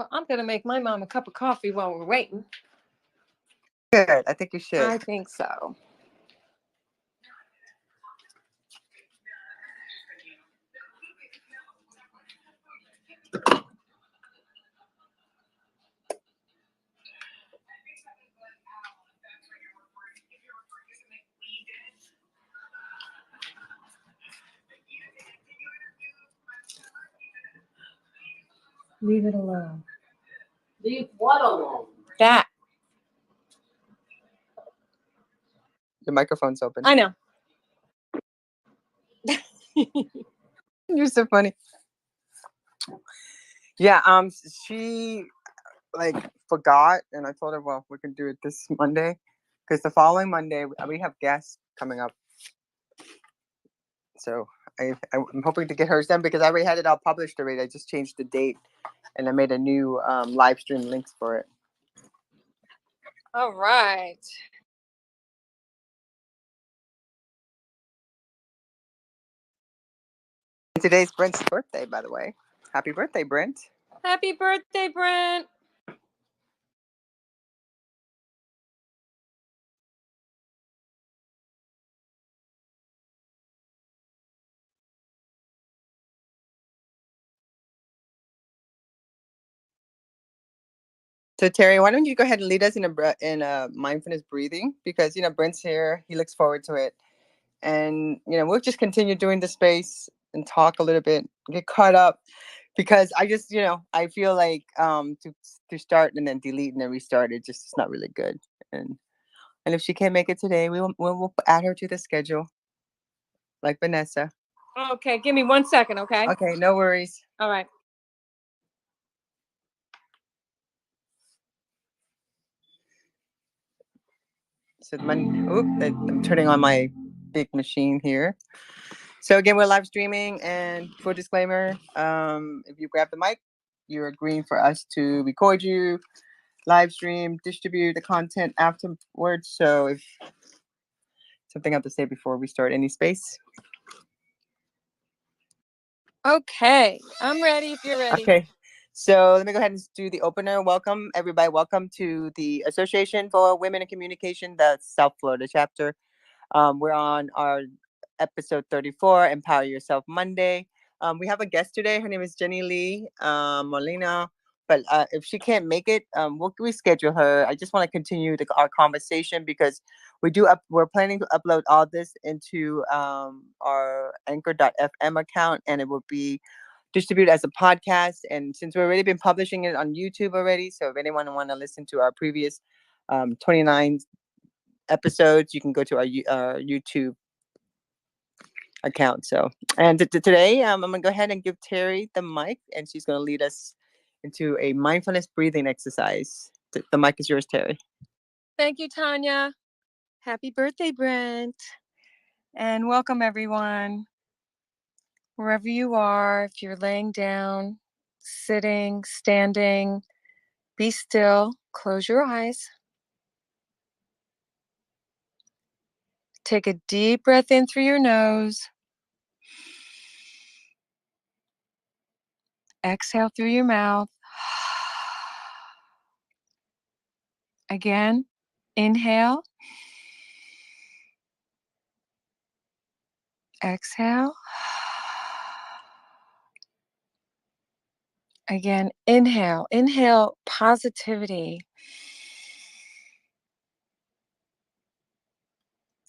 Well, I'm going to make my mom a cup of coffee while we're waiting. Good. I think you should. I think so. Leave it alone. Leave what alone? That. The microphone's open. I know. You're so funny. Yeah, she like forgot, and I told her, well, we can do it this Monday, because the following Monday we have guests coming up. So I'm hoping to get hers done because I already had it all published already. I just changed the date, and I made a new live stream links for it. All right. Today's Brent's birthday, by the way. Happy birthday, Brent. Happy birthday, Brent. So Terry, why don't you go ahead and lead us in a mindfulness breathing, because Brent's here, he looks forward to it, and we'll just continue doing the space and talk a little bit, get caught up, because I just I feel like to start and then delete and then restart, it's not really good, and if she can't make it today, we'll add her to the schedule, like Vanessa. Okay, give me 1 second, okay? Okay, no worries. All right. So I'm turning on my big machine here. So again, we're live streaming, and full disclaimer, if you grab the mic, you're agreeing for us to record you, live stream, distribute the content afterwards. So if something I have to say before we start any space. Okay, I'm ready if you're ready. Okay. So let me go ahead and do the opener. Welcome, everybody. Welcome to the Association for Women in Communication, the South Florida chapter. We're on our episode 34, Empower Yourself Monday. We have a guest today. Her name is Jenny Lee Molina. But if she can't make it, we'll reschedule her. I just want to continue our conversation, because we're planning to upload all this into our anchor.fm account, and it will be distributed as a podcast. And since we've already been publishing it on YouTube already, so if anyone want to listen to our previous 29 episodes, you can go to our YouTube account. So, and today I'm gonna go ahead and give Terry the mic, and she's gonna lead us into a mindfulness breathing exercise. The mic is yours, Terry. Thank you, Tonya. Happy birthday, Brent. And welcome, everyone. Wherever you are, if you're laying down, sitting, standing, be still, close your eyes. Take a deep breath in through your nose. Exhale through your mouth. Again, inhale. Exhale. Again, inhale. Inhale positivity.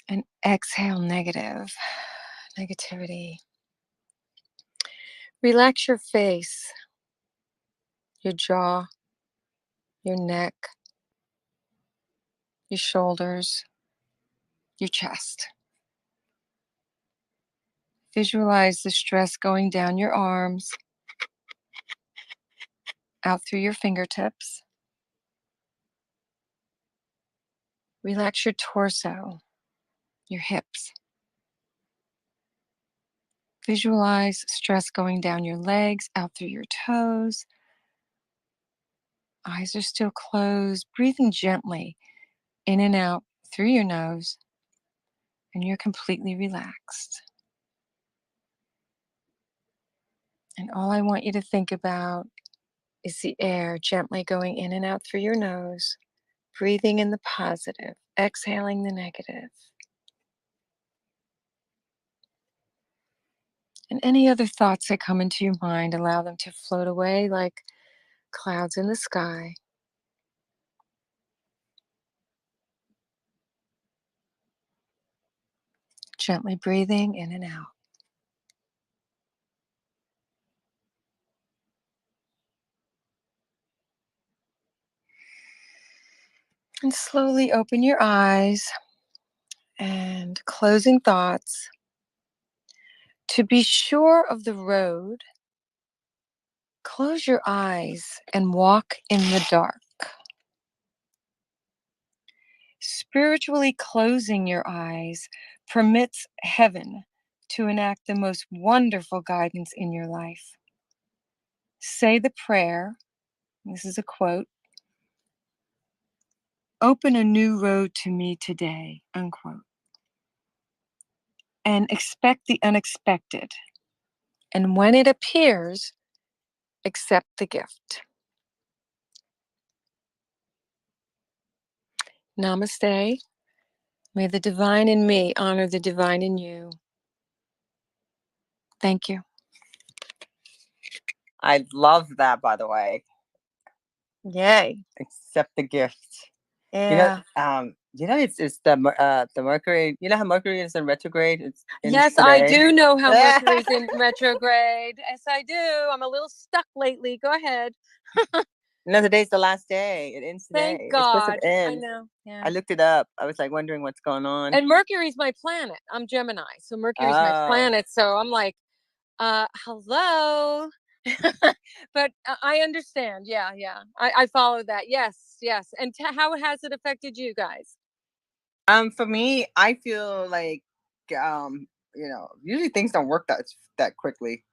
And exhale negativity. Relax your face, your jaw, your neck, your shoulders, your chest. Visualize the stress going down your arms, out through your fingertips. Relax your torso, your hips. Visualize stress going down your legs, out through your toes. Eyes are still closed, breathing gently in and out through your nose, and you're completely relaxed. And all I want you to think about is the air gently going in and out through your nose, breathing in the positive, exhaling the negative. And any other thoughts that come into your mind, allow them to float away like clouds in the sky. Gently breathing in and out. And slowly open your eyes and closing thoughts. To be sure of the road, close your eyes and walk in the dark. Spiritually closing your eyes permits heaven to enact the most wonderful guidance in your life. Say the prayer. This is a quote. Open a new road to me today, unquote. And expect the unexpected. And when it appears, accept the gift. Namaste. May the divine in me honor the divine in you. Thank you. I love that, by the way. Yay. Accept the gift. Yeah. It's the Mercury. You know how Mercury is in retrograde. It's Yes, I do know how Mercury's in retrograde. Yes, I do. I'm a little stuck lately. Go ahead. No, today's the last day. It ends today. Thank It's supposed God. to I end. know. Yeah. I looked it up. I was like wondering what's going on. And Mercury's my planet. I'm Gemini, so Mercury's my planet. So I'm like, hello. But I understand. Yeah. I follow that. Yes. And how has it affected you guys? For me, I feel like, usually things don't work that quickly.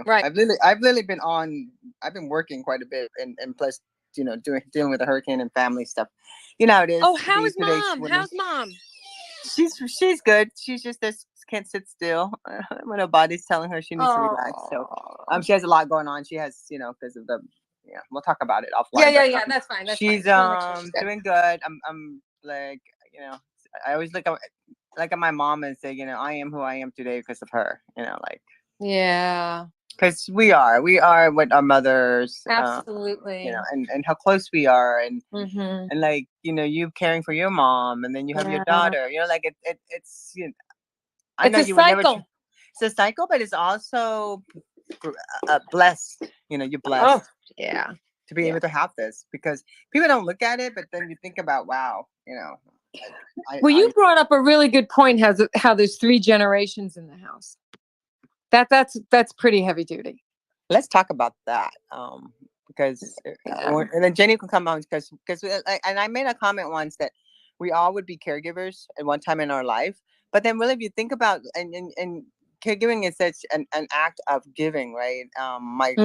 Right. I've been working quite a bit, and plus, dealing with a hurricane and family stuff. You know how it is. Oh, how's mom? How's mom? She's good. She's just can't sit still when her body's telling her she needs to relax. So she has a lot going on. She has, because of the we'll talk about it offline. Yeah. That's fine. She's doing good. I'm like, I always look at my mom and say, I am who I am today because of her. Yeah. Because we are what our mothers, absolutely, and how close we are, and mm-hmm. and like you caring for your mom, and then you have your daughter. Like it's I know you would never. It's a cycle, but it's also blessed. You're blessed. Oh, yeah. To be able to have this, because people don't look at it, but then you think about, wow, you brought up a really good point. How there's 3 generations in the house. That's pretty heavy duty. Let's talk about that, because and then Jenny can come on, because and I made a comment once that we all would be caregivers at one time in our life, but then really, if you think about and caregiving is such an act of giving, right? My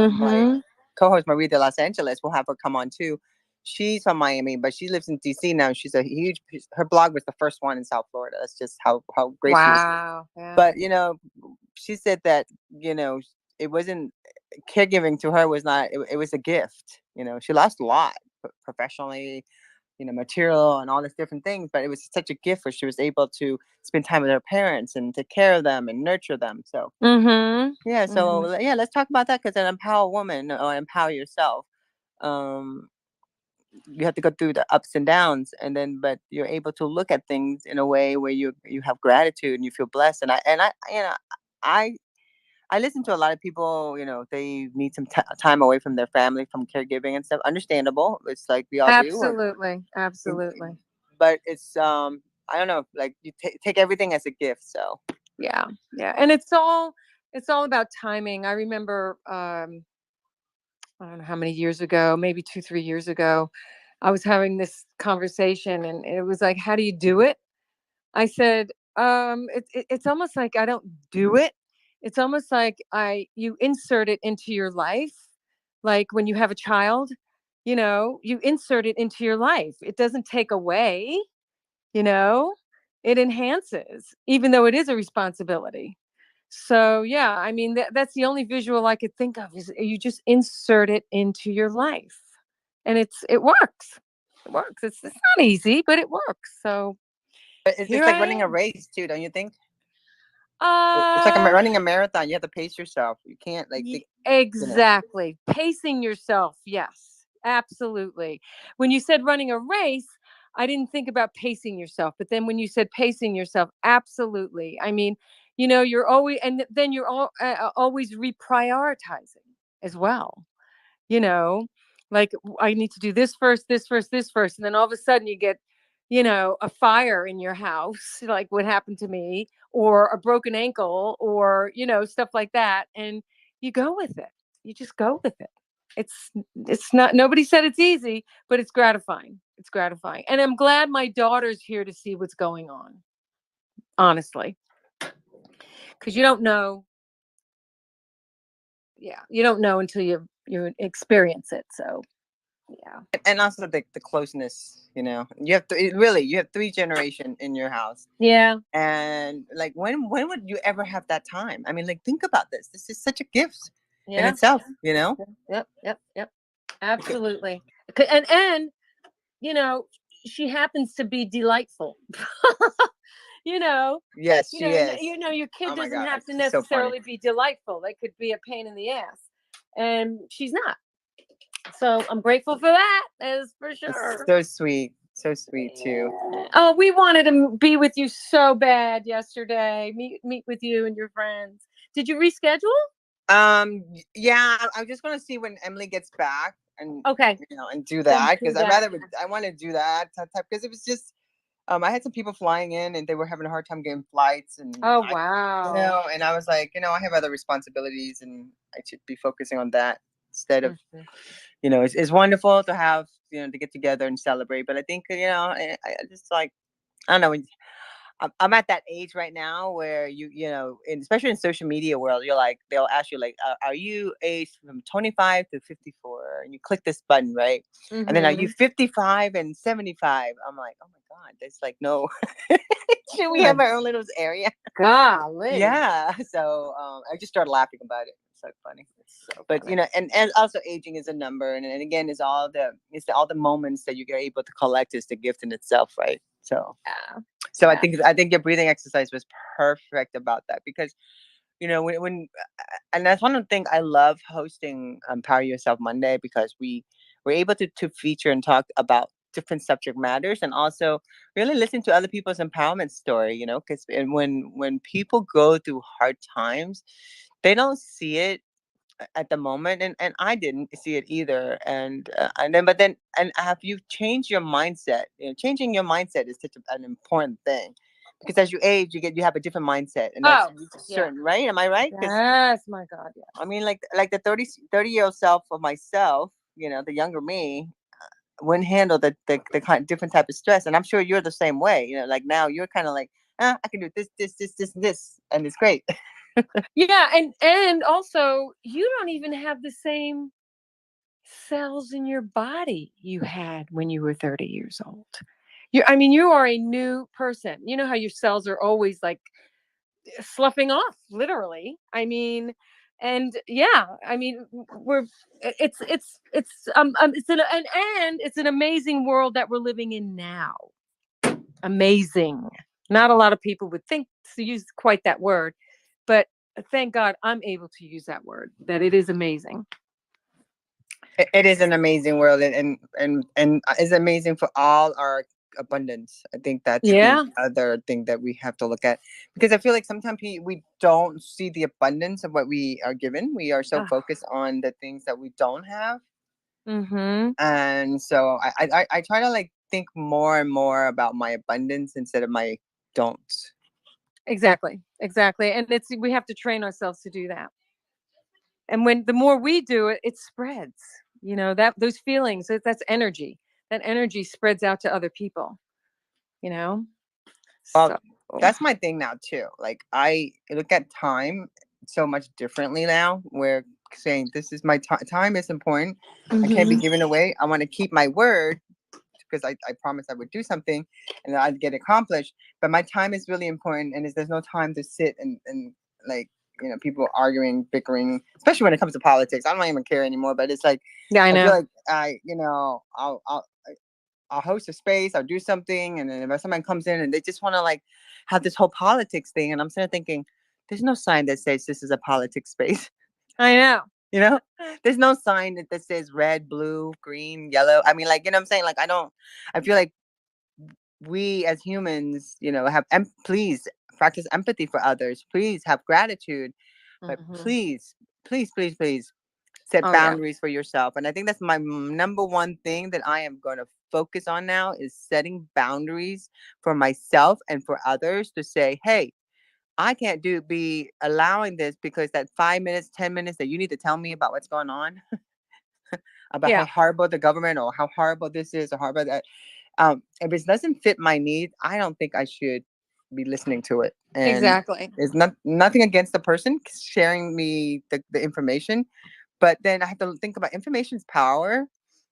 co-host Marie de Los Angeles, will have her come on too. She's from Miami, but she lives in DC now. She's her blog was the first one in South Florida. That's just how great she is. Wow. Yeah. But she said that it wasn't caregiving to her, was not, it was a gift. She lost a lot professionally, material and all these different things, but it was such a gift where she was able to spend time with her parents and take care of them and nurture them. So let's talk about that, because an empower woman, or empower yourself, you have to go through the ups and downs, and then but you're able to look at things in a way where you have gratitude and you feel blessed. And I listen to a lot of people, they need some time away from their family, from caregiving and stuff. Understandable. It's like we all do. Absolutely. But it's I don't know, like you take everything as a gift. So yeah. And it's all about timing. I remember I don't know how many years ago, maybe 2-3 years ago, I was having this conversation, and it was like, how do you do it? I said, it's almost like I don't do it. It's almost like you insert it into your life. Like when you have a child, you insert it into your life. It doesn't take away, it enhances, even though it is a responsibility. So yeah, I mean that's the only visual I could think of is you just insert it into your life, and it works. It works. It's not easy, but it works. So It's here like I running a am. race too, don't you think? It's like Uh, running a marathon. You have to pace yourself. You can't like think, you know. exactly. Pacing yourself. Yes, absolutely. When you said running a race, I didn't think about pacing yourself. But then when you said pacing yourself, absolutely. I mean, you're always, and then you're always reprioritizing as well. you know, like I need to do this first, this first, this first. And then all of a sudden you get, a fire in your house, like what happened to me, or a broken ankle, or, stuff like that. And you go with it. You just go with it. It's it's not nobody said it's easy, but it's gratifying. It's gratifying. And I'm glad my daughter's here to see what's going on, honestly. Because you don't know. Yeah, you don't know until you experience it. So yeah. And also the closeness, you have to really, you have 3 generation in your house. Yeah. And like, when would you ever have that time? I mean, like, think about this is such a gift in Yeah. itself. Yep. Absolutely. And you know, she happens to be delightful. you know, Yes, she is. your kid Oh my doesn't gosh, have to she's so funny. necessarily be delightful. They could be a pain in the ass. And she's not. So I'm grateful for that, is for It's sure. so sweet too. Oh, we wanted to be with you so bad yesterday. Meet with you and your friends. Did you reschedule? Yeah, I'm just gonna see when Emily gets back, and Okay. and do Then that, do because that. I want to do that type, because it was just, I had some people flying in and they were having a hard time getting flights, and Oh, wow. and I was like, I have other responsibilities and I should be focusing on that instead of, Mhm. it's wonderful to have, to get together and celebrate, but I think, I just like, I don't know. I'm at that age right now where especially in social media world, you're like, they'll ask you like, are you aged from 25 to 54? And you click this button, right? And then, are you Mhm. 55 and 75? I'm like, oh my God, there's like no, should we have Good our own little area? golly. Yeah. So I just started laughing about it. It's so funny. It's so But funny. and also aging is a number, and again, is all the moments that you're able to collect is the gift in itself, right? So Yeah. so Yeah. I think your breathing exercise was perfect about that, because when and that's one of the things I love hosting Power Yourself Monday, because we're able to feature and talk about different subject matters, and also really listen to other people's empowerment story. Because when people go through hard times, they don't see it at the moment, and I didn't see it either, and have you changed your mindset? Changing your mindset is such an important thing, because as you age, you have a different mindset, and that's Oh, yeah. certain, right? Am I right? Because Yes, my God, I yes. mean, like the 30-year-old self of myself, the younger me, wouldn't handle the kind different type of stress, and I'm sure you're the same way. Like now you're kind of like, I can do this, and it's great. Yeah, and also you don't even have the same cells in your body you had when you were 30 years old. I mean, you are a new person. You know how your cells are always like sloughing off, literally. I mean, and yeah, I mean, we're it's and it's an amazing world that we're living in now. Amazing. Not a lot of people would think to use quite that word, but thank God I'm able to use that word. That it is amazing. It is an amazing world, and it's amazing for all our abundance. I think that's the Yeah. other thing that we have to look at, because I feel like sometimes we don't see the abundance of what we are given. We are so Ah, focused on the things that we don't have, mm-hmm. and so I try to like think more and more about my abundance instead of my don't. Exactly. Exactly. And we have to train ourselves to do that. And when the more we do it, it spreads. That those feelings, that's energy. That energy spreads out to other people, you know? Well, So that's my thing now too. Like, I look at time so much differently now, where saying this is my time is important. I can't be mhm. giving away. I want to keep my word, because I promised I would do something and I'd get accomplished. But my time is really important, and there's no time to sit and like people arguing, bickering, especially when it comes to politics. I don't even care anymore. But it's like Yeah, I I feel know. like I'll host a space, I'll do something, and then if someone comes in and they just want to like have this whole politics thing, and I'm sitting there thinking, there's no sign that says this is a politics space. I know. You know, there's no sign that says red, blue, green, yellow. I mean, like, what I'm saying? Like, I feel like we as humans, please practice empathy for others. Please have gratitude, but Hmm. please, please, please, please set Oh yeah. boundaries for yourself. And I think that's my number one thing that I am going to focus on now is setting boundaries for myself and for others to say, hey, I can't be allowing this because that 5 minutes, 10 minutes that you need to tell me about what's going on, about how Yeah. horrible the government or how horrible this is or horrible that. If it doesn't fit my needs, I don't think I should be listening to it. And Exactly. it's nothing against the person sharing me the information, but then I have to think about information's power.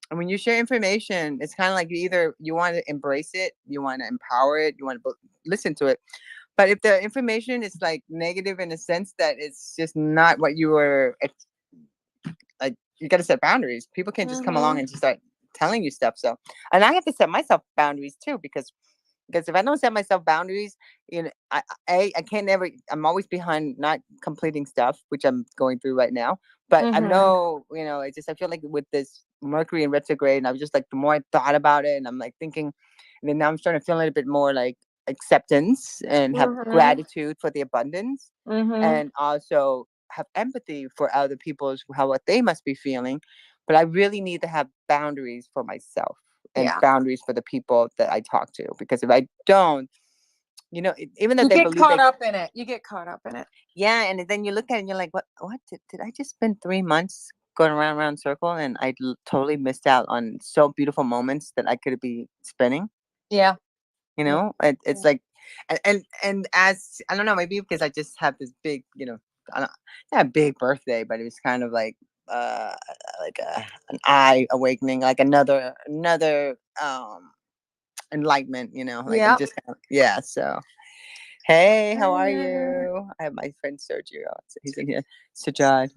And when you share information, it's kind of like you want to embrace it, you want to empower it, you want to listen to it. But if the information is like negative in a sense that it's just not what you were like, you got to set boundaries. People can't just come along Hmm. and just start telling you stuff. So, and I have to set myself boundaries too because if I don't set myself boundaries, I can't never. I'm always behind, not completing stuff, which I'm going through right now. But I Hmm. know, it's just I feel like with this Mercury in retrograde, and I was just like the more I thought about it, and I'm like thinking, and then now I'm starting to feel a little bit more like acceptance and have Hmm. gratitude for the abundance, Hmm. and also have empathy for other people's how what they must be feeling. But I really need to have boundaries for myself and Yeah. boundaries for the people that I talk to. Because if I don't, even though You they get believe caught they, up in it. You get caught up in it. yeah, and then you look at it and you're like, what did I just spend 3 months going around in circle and totally missed out on so beautiful moments that I could be spending. Yeah. Yeah. It's like, and as I don't know, maybe because I just have this big, I don't, not a big birthday, but it was kind of uh like an eye awakening, like another enlightenment, like I'm Yeah. just kind of, yeah. So hey, how are Uh, you? I have my friend Sergio. He's in here. Sajad.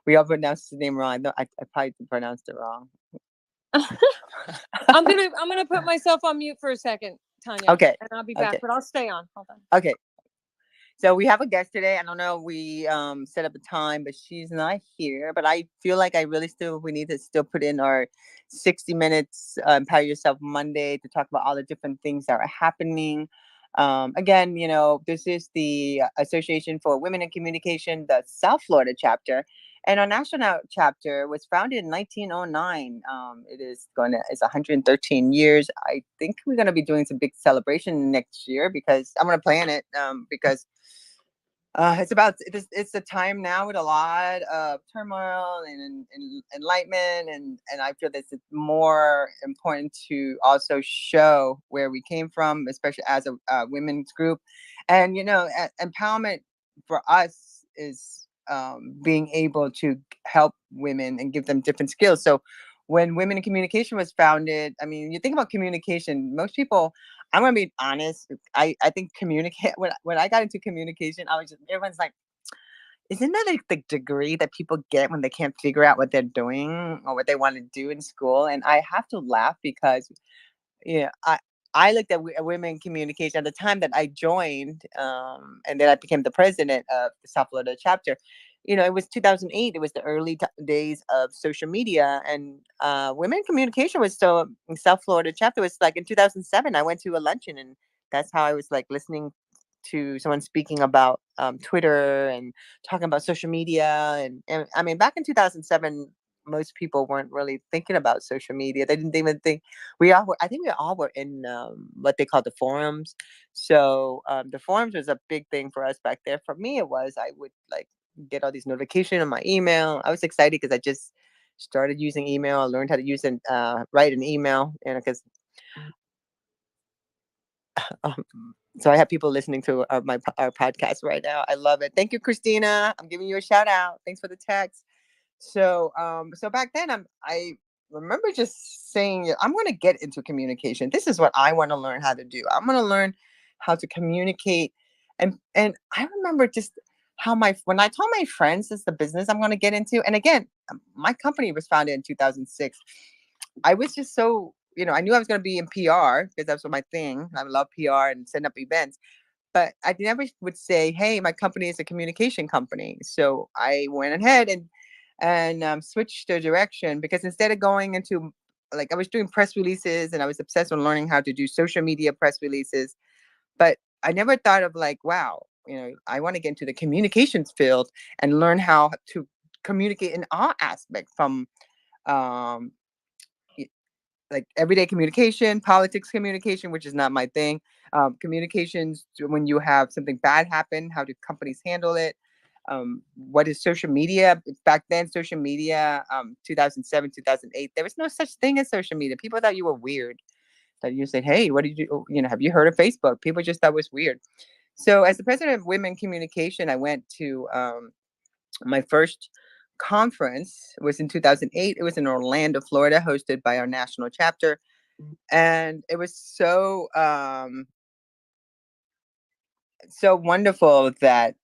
We all pronounced his name wrong. I probably pronounced it wrong. I'm gonna put myself on mute for a second, Tanya, Okay. and I'll be back. Okay. But I'll stay on. Hold on. Okay. So we have a guest today. I don't know. We set up a time, but she's not here. But I feel like I really still we need to still put in our 60 minutes Empower Yourself Monday to talk about all the different things that are happening. Again, this is the Association for Women in Communication, the South Florida chapter, and our national chapter was founded in 1909. It's 113 years. I think we're gonna be doing some big celebration next year because I'm gonna plan it because it's a time now with a lot of turmoil and enlightenment, and I feel that it's more important to also show where we came from, especially as a women's group, and empowerment for us is being able to help women and give them different skills. So when Women in Communication was founded, I mean, you think about communication, most people, I'm gonna be honest. I think communicate when I got into communication, I was just everyone's like, isn't that like the degree that people get when they can't figure out what they're doing or what they want to do in school? And I have to laugh because yeah, I looked at women in communication at the time that I joined, and then I became the president of the South Florida chapter. It was 2008. It was the early days of social media, and women in communication was still in South Florida chapter. Was like in 2007. I went to a luncheon, and that's how I was like listening to someone speaking about Twitter and talking about social media, and I mean back in 2007 most people weren't really thinking about social media. They didn't even think I think we all were in what they call the forums. So the forums was a big thing for us back there. For me, it was I would like get all these notifications on my email. I was excited because I just started using email. I learned how to use and write an email, and because um, so I have people listening to our podcast right now. I love it. Thank you, Christina. I'm giving you a shout out. Thanks for the text. So back then I remember just saying I'm going to get into communication. This is what I want to learn how to do. I'm going to learn how to communicate, and I remember just how my when I told my friends it's the business I'm going to get into, and again, my company was founded in 2006. I was just so, I knew I was going to be in PR because that's what my thing. I love PR and setting up events, but I never would say, "Hey, my company is a communication company." So I went ahead and switched the direction, because instead of going into, like, I was doing press releases and I was obsessed with learning how to do social media press releases, but I never thought of, like, wow, I want to get into the communications field and learn how to communicate in all aspects, from um, like everyday communication, politics communication, which is not my thing. Communications when you have something bad happen, how do companies handle it? What is social media? Back then, social media, 2007, 2008, there was no such thing as social media. People thought you were weird. That you said, "Hey, what did you, have you heard of Facebook?" People just thought it was weird. So, as the president of Women Communication, I went to my first conference was in 2008. It was in Orlando, Florida, hosted by our national chapter, and it was so wonderful that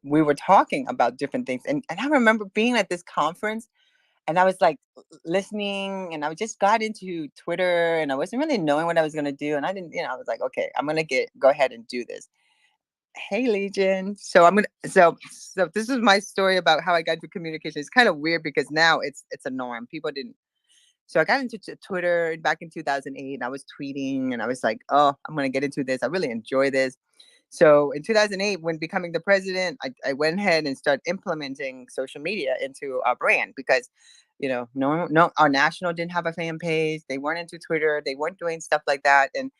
we were talking about different things. And I remember being at this conference, and I was like listening, and I just got into Twitter, and I wasn't really knowing what I was going to do. And I didn't, I was like, okay, I'm going to go ahead and do this. Hey, Legion. So so this is my story about how I got into communication. It's kind of weird because now it's a norm. People didn't. So I got into Twitter back in 2008, and I was tweeting, and I was like, oh, I'm going to get into this. I really enjoy this. So in 2008, when becoming the president, I went ahead and started implementing social media into our brand, because, no, our national didn't have a fan page. They weren't into Twitter. They weren't doing stuff like that. And,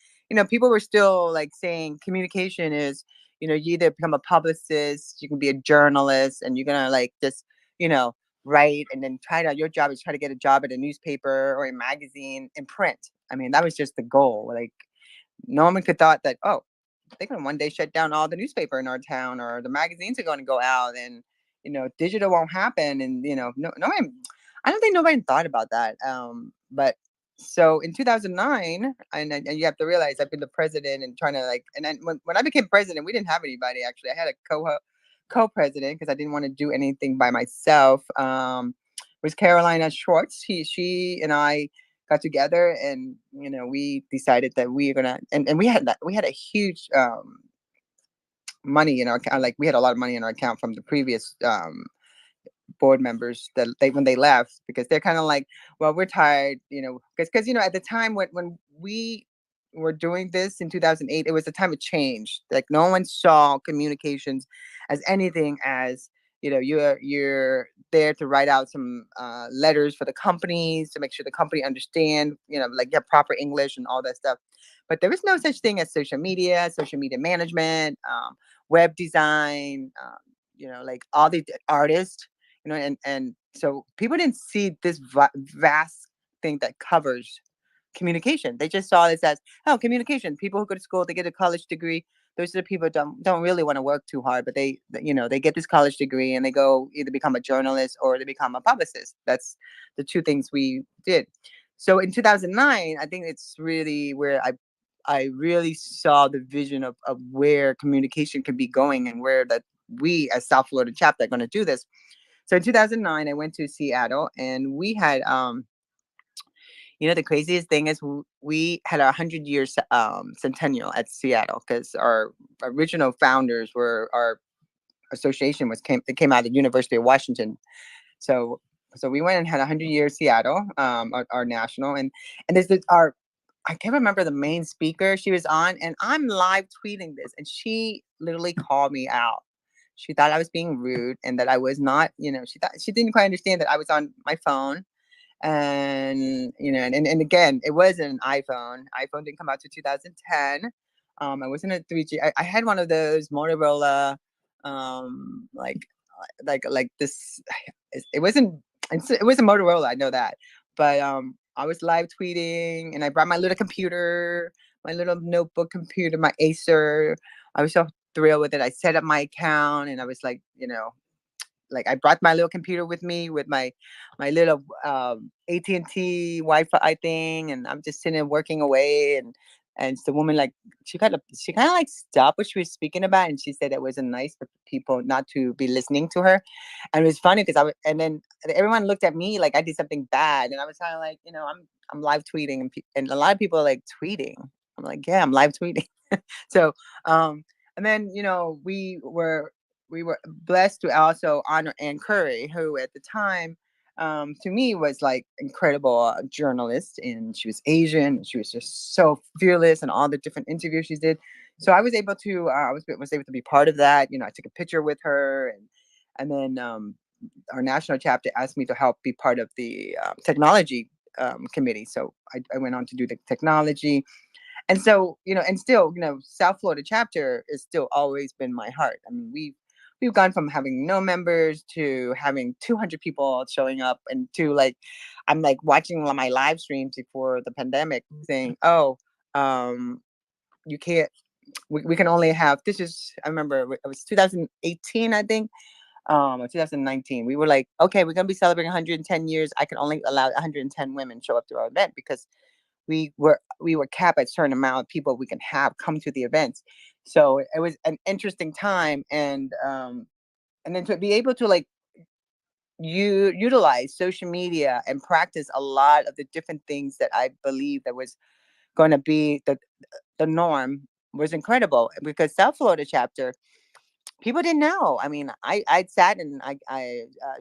people were still like saying communication is, you either become a publicist, you can be a journalist, and you're going to like just, you know, write, and then your job is try to get a job at a newspaper or a magazine in print. I mean, that was just the goal. Like, no one could thought that, oh, they're going to one day shut down all the newspaper in our town, or the magazines are going to go out, and digital won't happen. And no one, I don't think nobody thought about that. But so in 2009, and you have to realize I've been the president and trying to, like, and then when I became president, we didn't have anybody. Actually, I had a co-president, because I didn't want to do anything by myself. Was Carolina Schwartz. She and I got together, and we decided that we are gonna, and we had a huge money in our account. Like, we had a lot of money in our account from the previous board members, that when they left, because they're kind of like, well, we're tired, because at the time when we were doing this in 2008, it was a time of change. Like, no one saw communications as anything as, you're there to write out some letters for the companies to make sure the company understand, like, you have proper English and all that stuff. But there was no such thing as social media management, web design, like all the artists, and so people didn't see this vast thing that covers communication. They just saw this as, oh, communication. People who go to school, they get a college degree. Those are the people who don't really want to work too hard, but they get this college degree, and they go either become a journalist or they become a publicist. That's the two things we did. So in 2009, I think it's really where I really saw the vision of where communication could be going, and where that we as South Florida chapter are going to do this. So in 2009, I went to Seattle, and we had, the craziest thing is we had our 100-year centennial at Seattle, because our original founders were, our association it came out of the University of Washington. So we went and had 100-year Seattle, our national, and there's our, I can't remember the main speaker she was on, and I'm live tweeting this, and she literally called me out. She thought I was being rude, and that I was not, she didn't quite understand that I was on my phone. And and again, it wasn't an iPhone didn't come out to 2010. I wasn't a 3G. I had one of those Motorola, like this. It wasn't, it was a Motorola, I know that. But I was live tweeting, and I brought my little computer, my little notebook computer, my Acer. I was so thrilled with it. I set up my account, and I was like, like, I brought my little computer with me, with my little AT&T Wi-Fi thing, and I'm just sitting and working away. And And the woman, like, she kind of like stopped what she was speaking about, and she said it wasn't nice for people not to be listening to her. And it was funny because and then everyone looked at me like I did something bad, and I was kind of like, I'm live tweeting, and a lot of people are like tweeting. I'm like, yeah, I'm live tweeting. So, and then we were blessed to also honor Ann Curry, who at the time, to me, was like incredible journalist, and she was Asian, and she was just so fearless, and all the different interviews she did. So I was able to was able to be part of that. I took a picture with her, and then our national chapter asked me to help be part of the technology committee. So I went on to do the technology. And so, and still, South Florida chapter has still always been my heart. I mean, we've gone from having no members to having 200 people showing up, and to like, I'm like watching my live streams before the pandemic, saying, "Oh, you can't. We can only have." This is, I remember it was 2018, I think, or 2019. We were like, "Okay, we're gonna be celebrating 110 years. I can only allow 110 women show up to our event because." We were capped at a certain amount of people we can have come to the events. So it was an interesting time, and then to be able to like utilize social media and practice a lot of the different things that I believe that was going to be the norm was incredible, because South Florida chapter, people didn't know. I mean, I sat, and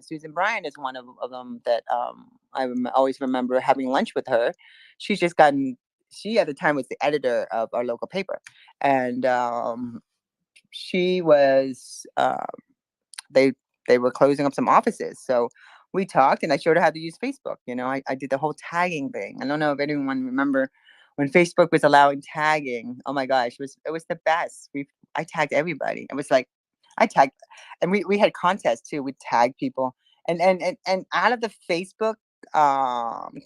Susan Bryan is one of them that always remember having lunch with her. She's just gotten. She at the time was the editor of our local paper, and she was. They they were closing up some offices, so we talked, and I showed her how to use Facebook. I did the whole tagging thing. I don't know if anyone remember when Facebook was allowing tagging. Oh my gosh, it was the best. I tagged everybody. It was like I tagged, and we had contests too. We tagged people, and out of the Facebook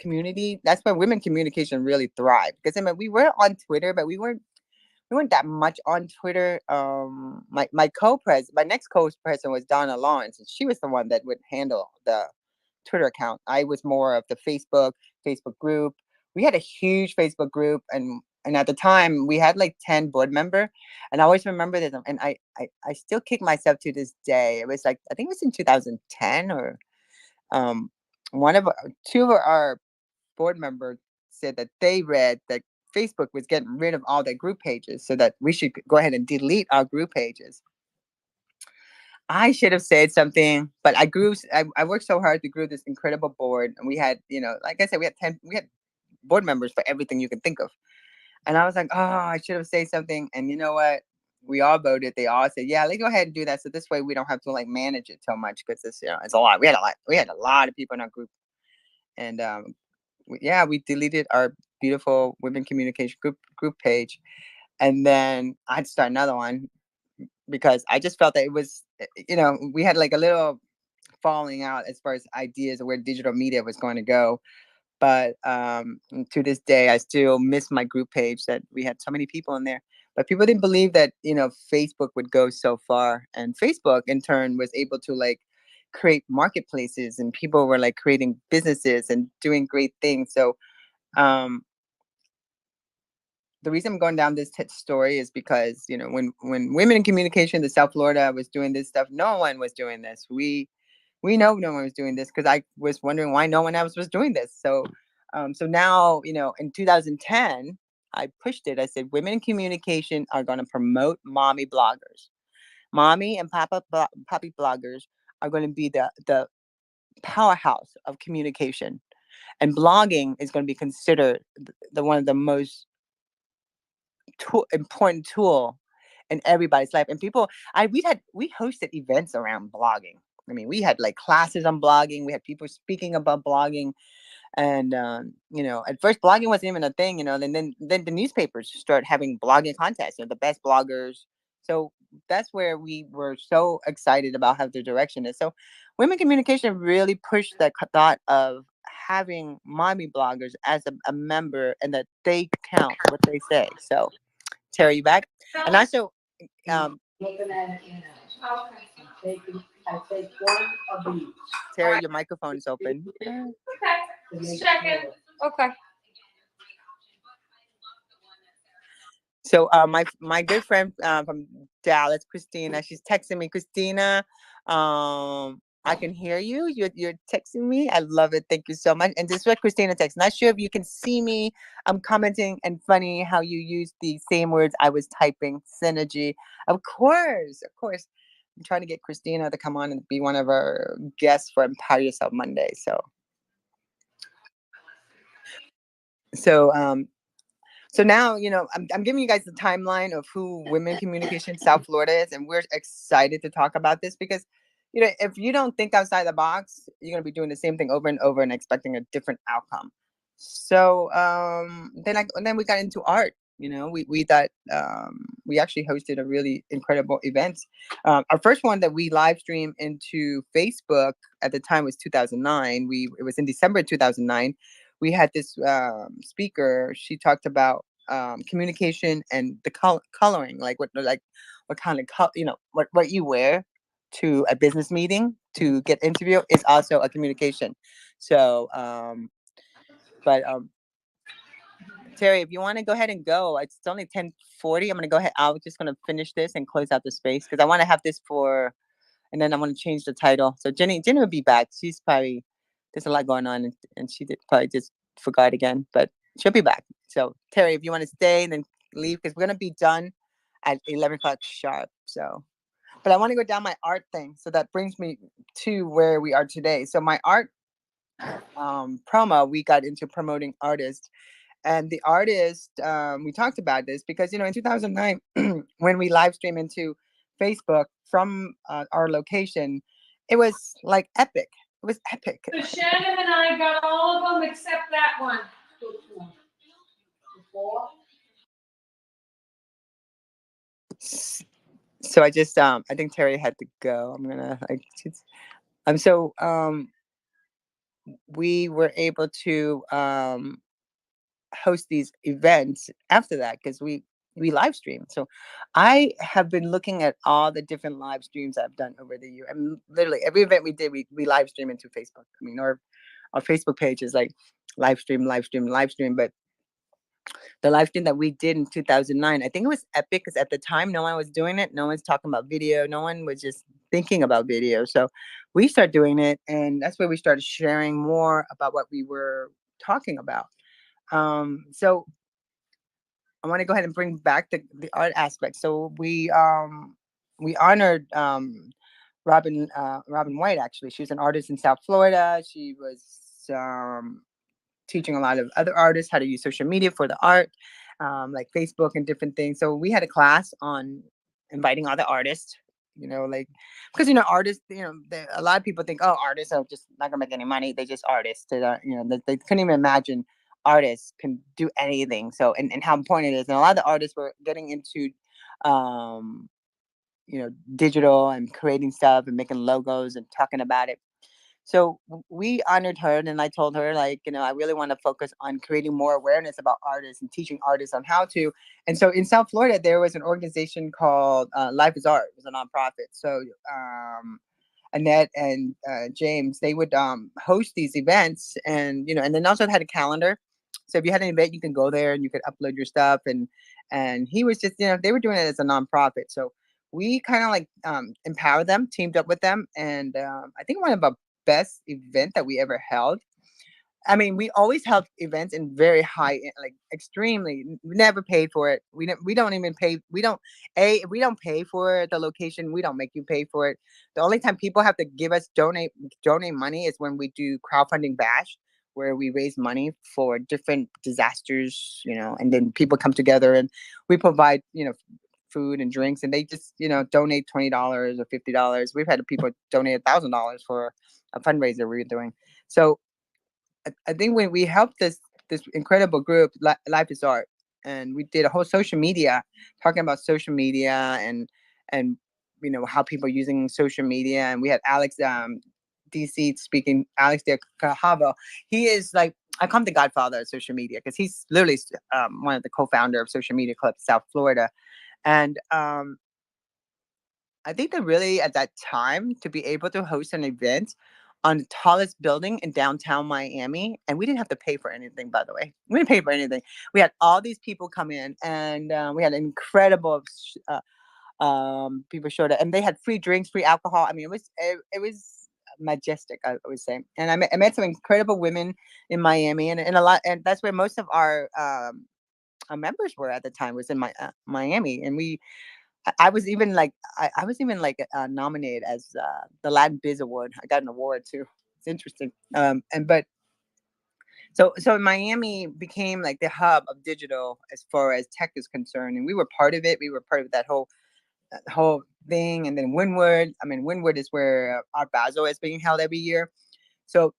community, that's where women communication really thrived. Because I mean, we were on Twitter, but we weren't that much on Twitter. My next co-president was Donna Lawrence, and she was the one that would handle the Twitter account. I was more of the Facebook group. We had a huge Facebook group, and at the time we had like 10 board member, and I always remember this, and I still kick myself to this day. It was like, I think it was in 2010, or um two of our board members said that they read that Facebook was getting rid of all their group pages, so that we should go ahead and delete our group pages. I should have said something, but I worked so hard to grow this incredible board, and we had, like I said, we had board members for everything you can think of. And I was like, oh, I should have said something. And you know what? We all voted. They all said, yeah, let's go ahead and do that. So this way we don't have to like manage it so much, because it's a lot. We had a lot of people in our group, and yeah, we deleted our beautiful women communication group page, and then I had to start another one, because I just felt that it was, we had like a little falling out as far as ideas of where digital media was going to go. But to this day, I still miss my group page that we had so many people in there. But people didn't believe that, Facebook would go so far. And Facebook in turn was able to like create marketplaces, and people were like creating businesses and doing great things. So um, the reason I'm going down this story is because, when women in communication, the South Florida was doing this stuff, no one was doing this. We know no one was doing this, because I was wondering why no one else was doing this. So now, in 2010, I pushed it. I said, women in communication are going to promote mommy bloggers. Mommy and poppy bloggers are going to be the powerhouse of communication. And blogging is going to be considered the one of the most important tool in everybody's life. And people, we hosted events around blogging. I mean, we had like classes on blogging. We had people speaking about blogging, and at first blogging wasn't even a thing. Then the newspapers start having blogging contests. The best bloggers. So that's where we were so excited about how the direction is. So, women communication really pushed the thought of having mommy bloggers as a member, and that they count what they say. So, Terry, you back? And also, um, Looking at it, I take one of each Terry, your microphone is open. to make sure. Okay. So my good friend from Dallas, Christina, she's texting me. Christina, I can hear you. You're texting me. I love it. Thank you so much. And this is what Christina texts. Not sure if you can see me. I'm commenting, and funny how you use the same words I was typing. Synergy. Of course, of course. I'm trying to get Christina to come on and be one of our guests for Empower Yourself Monday. So so now, I'm giving you guys the timeline of who Women Communication South Florida is, and we're excited to talk about this because, if you don't think outside the box, you're gonna be doing the same thing over and over and expecting a different outcome. So then we got into art. We thought we actually hosted a really incredible event. Our first one that we live streamed into Facebook at the time was 2009. It was in December 2009. We had this speaker. She talked about communication and the coloring, like what kind of what you wear to a business meeting to get interview is also a communication. So, but Terry, if you want to go ahead and go, it's only 10:40. I'm gonna go ahead. I'm just gonna finish this and close out the space because I want to have this for, and then I want to change the title. So Jenny will be back. She's probably there's a lot going on, and she did probably just forgot again, but she'll be back. So Terry, if you want to stay and then leave, because we're gonna be done at 11 o'clock sharp. So, but I want to go down my art thing. So that brings me to where we are today. So my art promo, we got into promoting artists. And the artist, we talked about this because, in 2009, when we live stream into Facebook from our location, it was like epic. It was epic. So Shannon and I got all of them except that one. So I think Terry had to go. I'm gonna so we were able to host these events after that because we live stream. So I have been looking at all the different live streams I've done over the year. And literally every event we did, we live stream into Facebook. I mean, our Facebook page is like live stream, live stream, live stream. But the live stream that we did in 2009, I think it was epic because at the time no one was doing it. No one's talking about video. No one was just thinking about video. So we started doing it, and that's where we started sharing more about what we were talking about. So I want to go ahead and bring back the art aspect. So we honored Robin White. Actually, she was an artist in South Florida. She was teaching a lot of other artists how to use social media for the art, like Facebook and different things. So we had a class on inviting other artists. Like because artists, a lot of people think, oh, artists are just not gonna make any money. They're just artists. They couldn't even imagine artists can do anything. So and how important it is. And a lot of the artists were getting into um, digital and creating stuff and making logos and talking about it. So we honored her, and I told her, like, I really want to focus on creating more awareness about artists and teaching artists on how to. And so in South Florida, there was an organization called Life is Art. It was a nonprofit. So Annette and James, they would host these events, and and then also had a calendar. So if you had an event, you can go there and you could upload your stuff. And he was just, they were doing it as a nonprofit. So we kind of like empowered them, teamed up with them, and I think one of our best event that we ever held. I mean, we always held events in very high, like extremely. We never paid for it. We don't even pay. We don't if we don't pay for the location, we don't make you pay for it. The only time people have to give us donate money is when we do crowdfunding bash, where we raise money for different disasters, and then people come together and we provide, food and drinks, and they just, donate $20 or $50. We've had people donate $1,000 for a fundraiser we were doing. So I think when we helped this incredible group, Life is Art, and we did a whole social media talking about social media and how people are using social media, and we had Alex DC speaking, Alex de Cajavo. He is like, I call him the godfather of social media because he's literally one of the co-founder of Social Media Club South Florida, and I think that really at that time to be able to host an event on the tallest building in downtown Miami, and we didn't have to pay for anything. By the way, we didn't pay for anything. We had all these people come in, and we had incredible people showed up, and they had free drinks, free alcohol. I mean, it was majestic, I would say. And I met some incredible women in Miami, and a lot, and that's where most of our members were at the time, was in Miami. And I was even like, I was even like nominated as the Latin Biz Award. I got an award too. It's interesting. And but so Miami became like the hub of digital as far as tech is concerned, and we were part of it. We were part of that whole thing. And then Wynwood. I mean, Wynwood is where our Basel is being held every year. So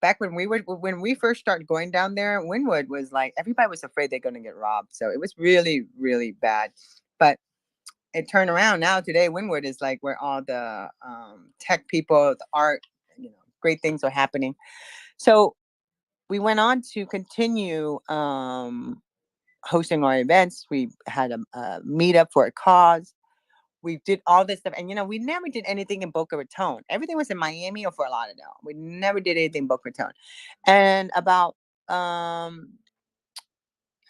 back when we first started going down there, Wynwood was like, everybody was afraid they're going to get robbed. So it was really, really bad. But it turned around now. Today, Wynwood is like where all the tech people, the art, great things are happening. So we went on to continue hosting our events. We had a meetup for a cause. We did all this stuff, and we never did anything in Boca Raton. Everything was in Miami or Fort Lauderdale. We never did anything in Boca Raton. And about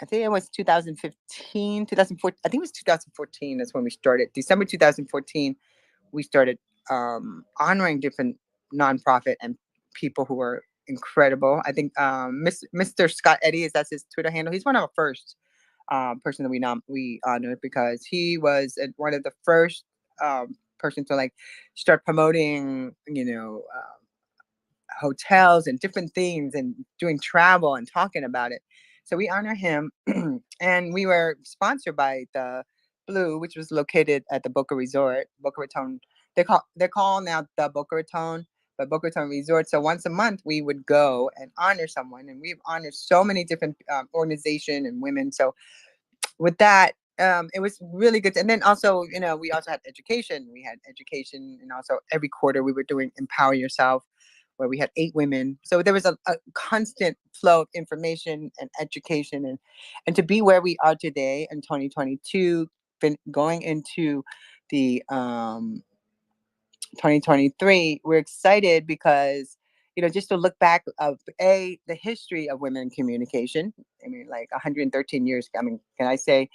I think it was 2015, 2014. I think it was 2014. That's when we started. December 2014, we started honoring different nonprofit and people who were incredible. I think Mr. Scott Eddy, is that's his Twitter handle. He's one of our first person that we honored, because he was one of the first person to like start promoting, hotels and different things, and doing travel and talking about it. So we honor him. And we were sponsored by the Blue, which was located at the Boca Resort, Boca Raton. They're called now the Boca Raton, but Boca Raton Resort. So once a month we would go and honor someone, and we've honored so many different organization and women. So with that, it was really good. And then also, we also had education. We had education, and also every quarter we were doing Empower Yourself, where we had 8 women. So there was a constant flow of information and education, and to be where we are today in 2022, going into the 2023, we're excited because just to look back of the history of women in communication. I mean, like 113 years. I mean, can I say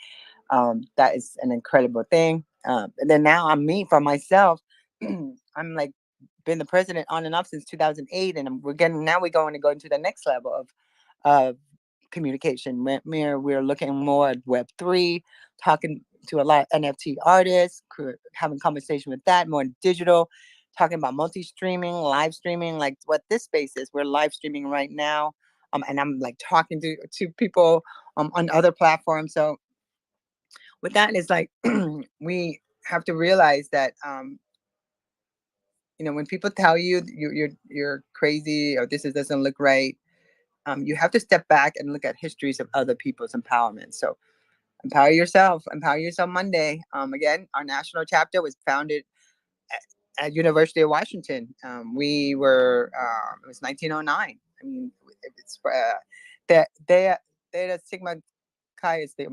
that is an incredible thing. And then now I'm me for myself. I'm like been the president on and off since 2008, and we're going to go into the next level of communication. We're looking more at Web3, talking to a lot of NFT artists, having conversation with that, more digital, talking about multi-streaming, live streaming, like what this space is. We're live streaming right now. And I'm like talking to people on other platforms. So with that, it's like we have to realize that when people tell you you're crazy, or doesn't look right, you have to step back and look at histories of other people's empowerment. So Empower Yourself Monday. Again, our national chapter was founded at University of Washington. We were It was 1909. I mean, it's the Theta Sigma Chi is the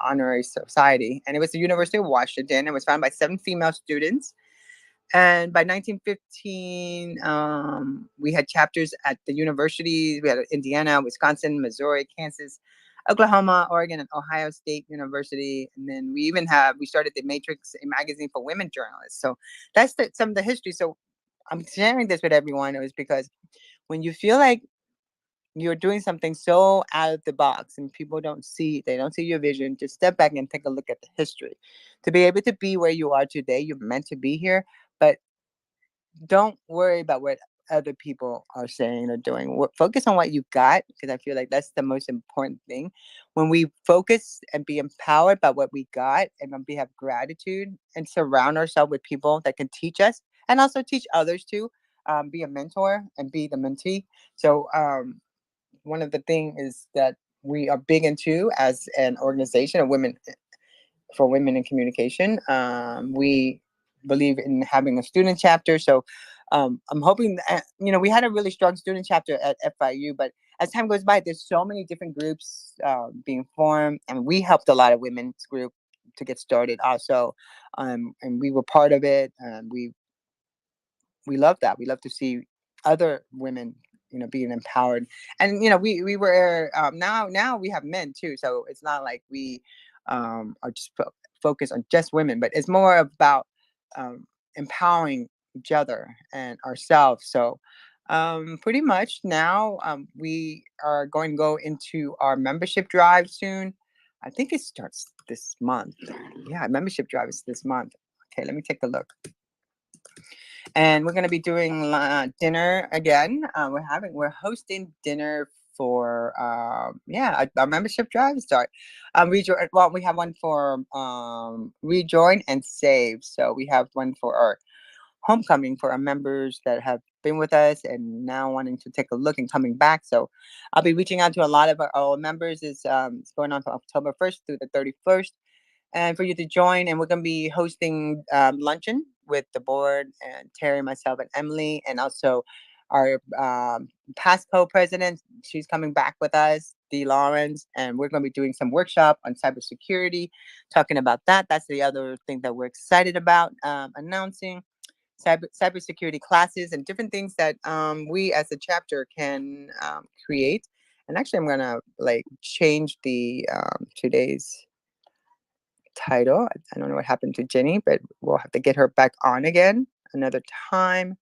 honorary society, and it was the University of Washington. It was founded by 7 female students. And by 1915, we had chapters at the universities. We had Indiana, Wisconsin, Missouri, Kansas, Oklahoma, Oregon, and Ohio State University. And then we started the Matrix, a magazine for women journalists. So that's some of the history. So I'm sharing this with everyone. It was because when you feel like you're doing something so out of the box and they don't see your vision, just step back and take a look at the history. To be able to be where you are today, you're meant to be here. But don't worry about what other people are saying or doing. Focus on what you got, because I feel like that's the most important thing. When we focus and be empowered by what we got, and we have gratitude and surround ourselves with people that can teach us and also teach others too, be a mentor and be the mentee. So one of the things is that we are big into as an organization of women for women in communication. We believe in having a student chapter. So I'm hoping that, we had a really strong student chapter at FIU, but as time goes by, there's so many different groups being formed, and we helped a lot of women's group to get started also. And we were part of it. And we love that. We love to see other women, being empowered. And we were now we have men too, so it's not like we are just focused on just women, but it's more about um, empowering each other and ourselves. So pretty much now we are going to go into our membership drive soon. I think it starts this month. Yeah, membership drive is this month. Okay, let me take a look. And we're going to be doing dinner again. We're hosting dinner for our membership drive start. Well, we have one for rejoin and save. So we have one for our homecoming for our members that have been with us and now wanting to take a look and coming back. So I'll be reaching out to a lot of our members. It's going on from October 1st through the 31st, and for you to join. And we're going to be hosting luncheon with the board and Terry, myself, and Emily, and also our past co-president. She's coming back with us, Dee Lawrence, and we're going to be doing some workshop on cybersecurity, talking about that. That's the other thing that we're excited about announcing. Cybersecurity classes and different things that we as a chapter can create. And actually, I'm gonna change the today's title. I don't know what happened to Jenny, but we'll have to get her back on again another time.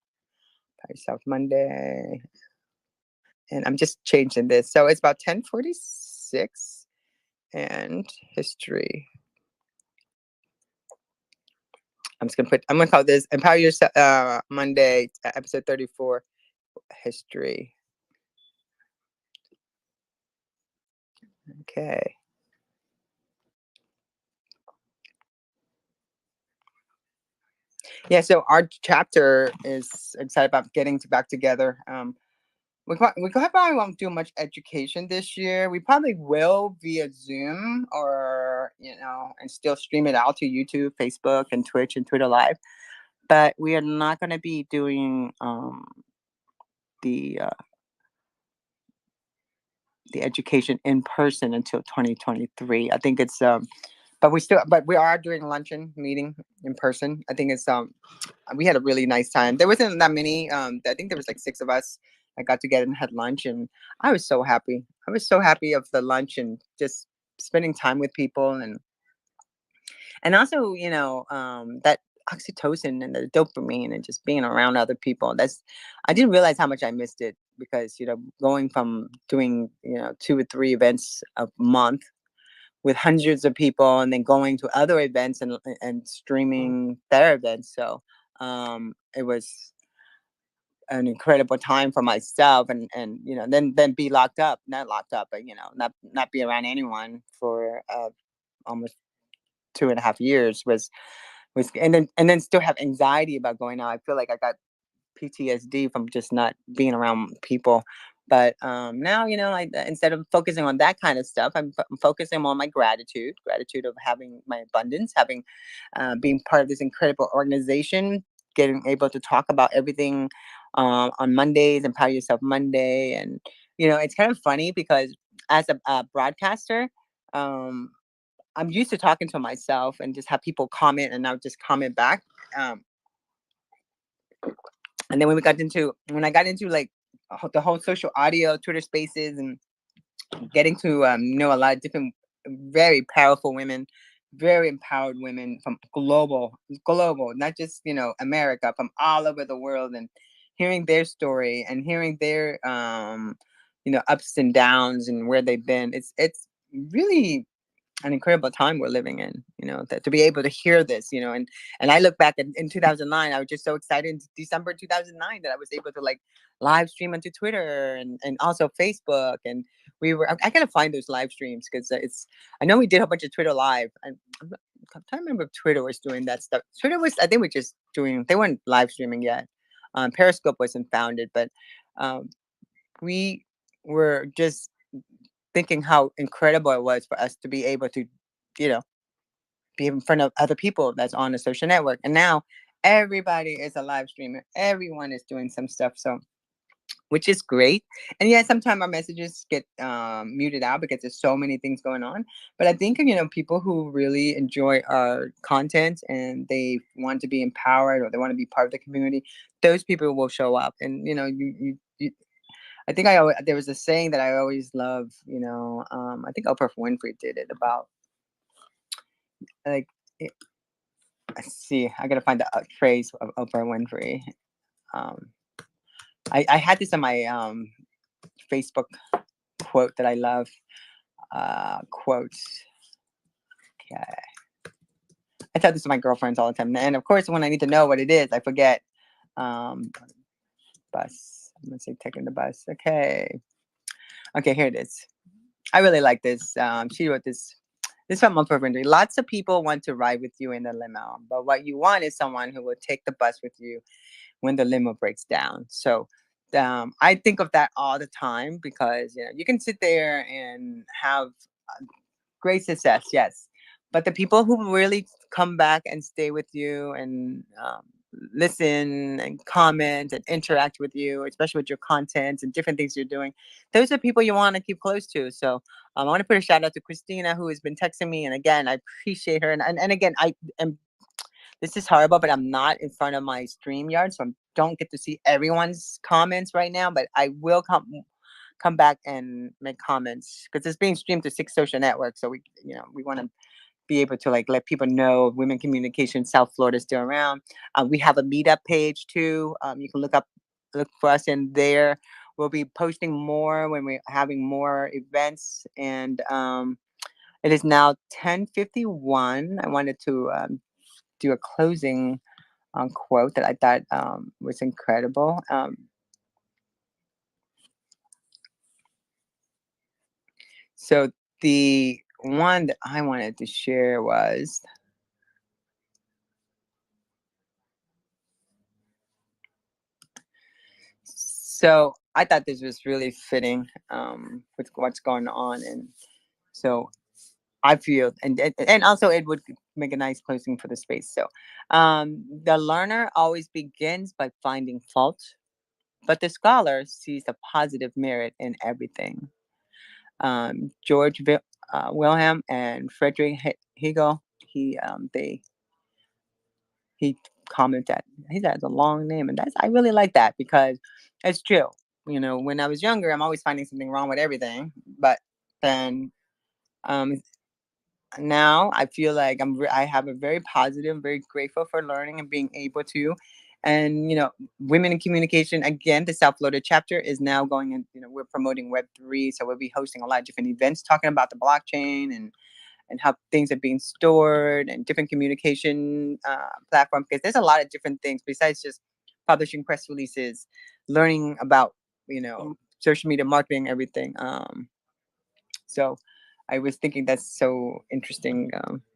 By yourself Monday. And I'm just changing this. So it's about 10:46 and history. I'm gonna call this Empower Yourself Monday, episode 34, history. Okay. Yeah, so our chapter is excited about getting back together. We probably won't do much education this year. We probably will via Zoom or and still stream it out to YouTube, Facebook, and Twitch and Twitter Live. But we are not going to be doing the education in person until 2023. I think it's but we are doing a luncheon meeting in person. I think it's we had a really nice time. There wasn't that many. I think there was like 6 of us that got together and had lunch, and I was so happy. I was so happy of the lunch and just spending time with people, and also that oxytocin and the dopamine and just being around other people. I didn't realize how much I missed it because going from doing 2 or 3 events a month with hundreds of people and then going to other events and streaming their events. So it was an incredible time for myself, and then be not locked up, but not be around anyone for almost 2.5 years was and then still have anxiety about going out. I feel like I got PTSD from just not being around people. But now, instead of focusing on that kind of stuff, I'm focusing on my gratitude of having my abundance, having being part of this incredible organization, getting able to talk about everything on Mondays, Empower Yourself Monday. And, it's kind of funny because as a broadcaster, I'm used to talking to myself and just have people comment and I'll just comment back. And then when I got into like the whole social audio, Twitter Spaces, and getting to know a lot of different, very powerful women, very empowered women from global, not just America, from all over the world, and hearing their story and hearing their ups and downs and where they've been. It's really an incredible time we're living in, that to be able to hear this, and I look back in 2009, I was just so excited in December 2009 that I was able to live stream onto Twitter and also Facebook. And I gotta find those live streams because I know we did a bunch of Twitter live. I'm trying to remember if Twitter was doing that stuff. Twitter was, I think we're just they weren't live streaming yet. Periscope wasn't founded, but we were just thinking how incredible it was for us to be able to, be in front of other people that's on a social network. And now everybody is a live streamer. Everyone is doing some stuff. So which is great. And yeah, sometimes our messages get muted out because there's so many things going on. But I think, people who really enjoy our content and they want to be empowered or they want to be part of the community, those people will show up. And I think there was a saying that I always love. I think Oprah Winfrey did it about like. Let's see, I gotta find the phrase of Oprah Winfrey. Um, I had this on my Facebook quote that I love. Quotes. Okay. I tell this to my girlfriends all the time, and of course, when I need to know what it is, I forget. Um, Bus. I'm gonna say taking the bus. Okay. Okay, here it is. I really like this. She wrote this. This from Oprah Winfrey. Lots of people want to ride with you in the limo, but what you want is someone who will take the bus with you when the limo breaks down. So I think of that all the time because you can sit there and have great success, yes, but the people who really come back and stay with you and listen and comment and interact with you, especially with your content and different things you're doing, those are people you want to keep close to. So I want to put a shout out to Christina who has been texting me, and again, I appreciate her. And again, I am this is horrible, but I'm not in front of my StreamYard, so I don't get to see everyone's comments right now. But I will come back and make comments because it's being streamed to 6 social networks. So we want to be able to like let people know Women Communication South Florida is still around. We have a meetup page too. You can look for us in there. We'll be posting more when we're having more events, and it is now 10:51. I wanted to do a closing quote that I thought was incredible. So the one that I wanted to share was so I thought this was really fitting with what's going on, and so I feel and also it would make a nice closing for the space. So the learner always begins by finding fault, but the scholar sees the positive merit in everything. George Wilhelm and Frederick Hegel. He commented. He has a long name, and that's I really like that because it's true. When I was younger, I'm always finding something wrong with everything, but then um, now I feel like I have a very positive, very grateful for learning and being able to. And women in communication again. The South Florida chapter is now going in. We're promoting Web3, so we'll be hosting a lot of different events talking about the blockchain and how things are being stored and different communication platforms. Because there's a lot of different things besides just publishing press releases, learning about social media marketing, everything. So I was thinking that's so interesting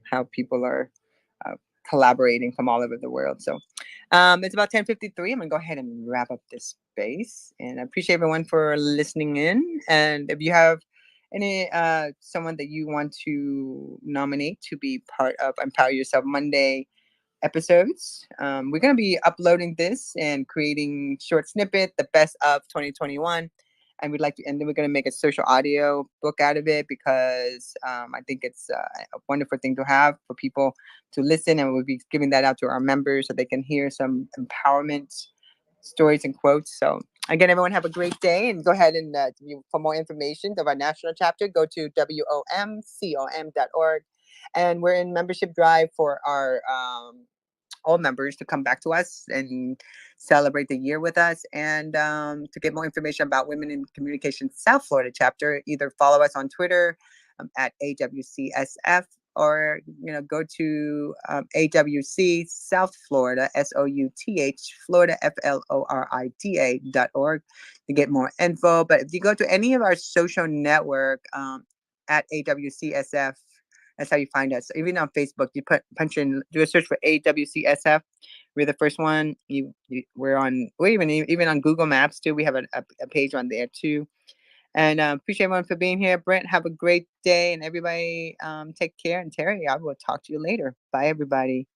how people are uh, collaborating from all over the world. So it's about 10:53. I'm gonna go ahead and wrap up this space, and I appreciate everyone for listening in. And if you have any someone that you want to nominate to be part of Empower Yourself Monday episodes. We're going to be uploading this and creating short snippet, the best of 2021. And then we're going to make a social audio book out of it because I think it's a wonderful thing to have for people to listen. And we'll be giving that out to our members so they can hear some empowerment stories and quotes. So again, everyone have a great day and go ahead and for more information of our national chapter, go to womcom.org. And we're in membership drive for our all members to come back to us and celebrate the year with us. And to get more information about Women in Communication South Florida chapter, either follow us on Twitter at AWCSF or go to AWC South Florida SOUTH Florida FLORIDA.org to get more info. But if you go to any of our social network at AWCSF, that's how you find us. Even on Facebook, you punch in, do a search for AWCSF. We're the first one. We're even on Google Maps too. We have a page on there too. And appreciate everyone for being here. Brent, have a great day, and everybody take care. And Terry, I will talk to you later. Bye, everybody.